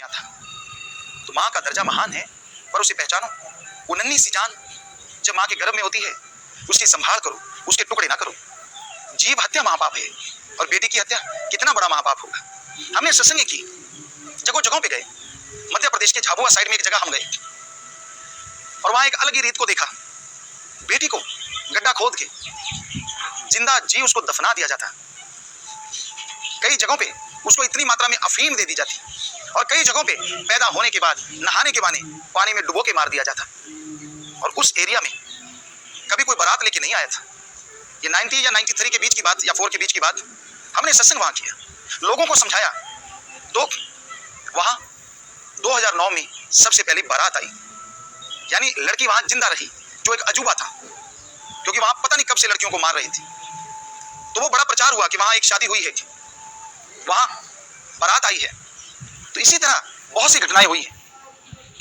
क्या था। तो माँ का दर्जा महान है, पर उसे पहचानो। वो नन्ही सी जान जब माँ के गर्भ में होती है, उसकी संभाल करो, उसके टुकड़े ना करो। जीव हत्या महापाप है, और बेटी की हत्या कितना बड़ा महापाप होगा। हमने सत्संग की, जगह जगहों पे गए। मध्य प्रदेश के झाबुआ साइड में एक जगह हम गए, और वहां एक अलग ही रीत को देखा। बेटी को गड्ढा खोद के जिंदा जी उसको दफना दिया जाता। कई जगहों पे उसको इतनी मात्रा में अफीम दे दी जाती, और कई जगहों पे पैदा होने के बाद नहाने के बहाने पानी में डुबो के मार दिया जाता। और उस एरिया में कभी कोई बारात लेके नहीं आया था। ये 90 या 93 के बीच की बात, या 4 के बीच की बात। हमने सत्संग वहां किया, लोगों को समझाया। तो वहां 2009 में सबसे पहले बारात आई, यानी लड़की वहां जिंदा रही, जो एक अजूबा था, क्योंकि वहां पता नहीं कब से लड़कियों को मार रही थी। तो वो बड़ा प्रचार हुआ कि वहां एक शादी हुई है, वहां बारात आई है। तो इसी तरह बहुत सी घटनाएं हुई हैं।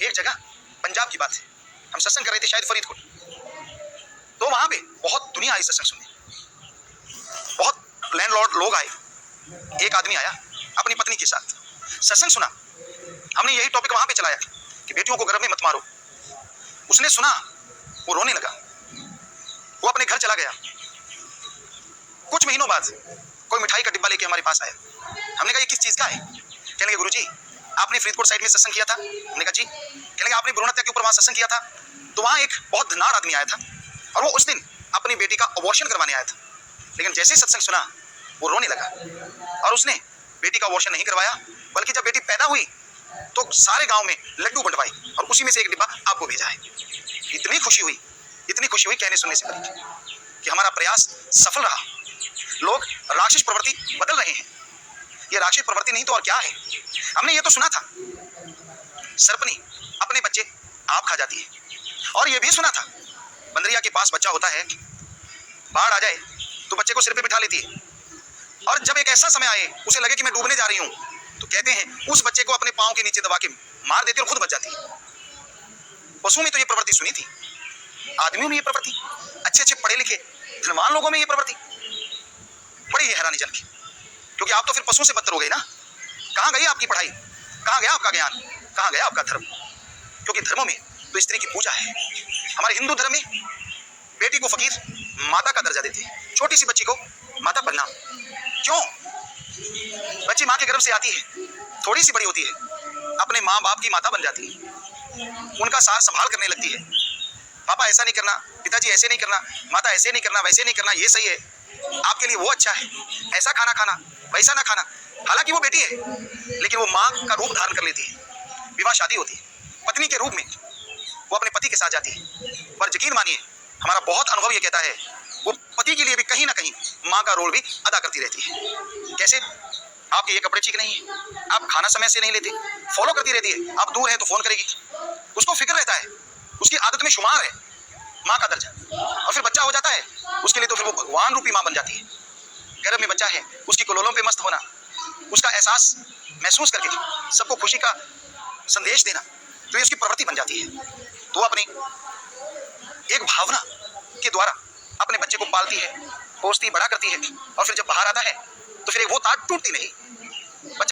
एक जगह पंजाब की बात है, हम सत्संग कर रहे थे शायद फरीदकोट। तो वहां पे बहुत दुनिया आई सत्संग सुनने, बहुत लैंडलॉर्ड लोग आए। एक आदमी आया अपनी पत्नी के साथ, सत्संग सुना। हमने यही टॉपिक वहां पे चलाया कि बेटियों को गर्भ में मत मारो। उसने सुना, वो रोने लगा, वो अपने घर चला गया। कुछ महीनों बाद कोई मिठाई का डिब्बा लेके हमारे पास आया। हमने कहा ये किस चीज का है? कहने लगे गुरुजी आपने फरीदकोट साइड में सत्संग किया था। हमने कहा जी। कहने लगे आपने भ्रूण हत्या के ऊपर वहां सत्संग किया था। तो वहां एक बहुत धनाढ़ आदमी आया था, और वो उस दिन अपनी बेटी का अबॉर्शन करवाने आया था। लेकिन जैसे ही सत्संग सुना, वो रोने लगा, और उसने बेटी का अबॉर्शन नहीं करवाया, बल्कि जब बेटी पैदा हुई तो सारे गांव में लड्डू बंटवाए, और उसी में से एक डिब्बा आपको भेजा है। इतनी खुशी हुई, इतनी खुशी हुई कहने सुनने से बड़ी, कि हमारा प्रयास सफल रहा। लोग राक्षस प्रवृत्ति बदल रहे हैं। ये राक्षस प्रवृत्ति नहीं तो और क्या है। हमने ये तो सुना था सर्पनी अपने बच्चे आप खा जाती है, और ये भी सुना था बंदरिया के पास बच्चा होता है, बाढ़ आ जाए तो बच्चे को सिर पे बिठा लेती है, और जब एक ऐसा समय आए उसे लगे कि मैं डूबने जा रही हूं, तो कहते हैं उस बच्चे को अपने पांव के नीचे दबा के मार देती और खुद बच जाती है। पशुओं में तो ये प्रवृत्ति सुनी थी, आदमियों में ये प्रवृत्ति, अच्छे अच्छे पढ़े लिखे धनवान लोगों में ये प्रवृत्ति, बड़ी हैरानीजनक है। क्योंकि आप तो फिर पशुओं से बदतर हो गए ना। कहां गई आपकी पढ़ाई, कहां गया आपका ज्ञान, कहां गया आपका धर्म? क्योंकि धर्मों में तो स्त्री की पूजा है। हमारे हिंदू धर्म में बेटी को फकीर माता का दर्जा देते हैं, छोटी सी बच्ची को माता बनना। क्यों? बच्ची माँ के गर्भ से आती है, थोड़ी सी बड़ी होती है, अपने माँ बाप की माता बन जाती है, उनका सार संभाल करने लगती है। पापा ऐसा नहीं करना, पिताजी ऐसे नहीं करना, माता ऐसे नहीं करना, वैसे नहीं करना, ये सही है, आपके लिए वो अच्छा है, ऐसा खाना खाना, वैसा ना खाना। हालांकि वो बेटी है, लेकिन वो माँ का रूप धारण कर लेती है। विवाह शादी होती है, पत्नी के रूप में वो अपने पति के साथ जाती है। पर यकीन मानिए, हमारा बहुत अनुभव ये कहता है, वो पति के लिए भी कहीं ना कहीं माँ का रोल भी अदा करती रहती है। कैसे? आपके ये कपड़े ठीक नहीं है, आप खाना समय से नहीं लेते, फॉलो करती रहती है। आप दूर हैं तो फोन करेगी, उसको फिक्र रहता है, उसकी आदत में शुमार है माँ का दर्जा। और फिर बच्चा हो जाता है, उसके लिए तो फिर वो भगवान रूपी माँ बन जाती है। गर्भ में बच्चा है, उसकी कोलोलों पे मस्त होना, उसका एहसास महसूस करके सबको खुशी का संदेश देना, तो ये उसकी प्रवृत्ति बन जाती है। तो वो अपनी एक भावना के द्वारा अपने बच्चे को पालती है, पोसती, बड़ा करती है, और फिर जब बाहर आता है तो फिर वो तार टूटती नहीं।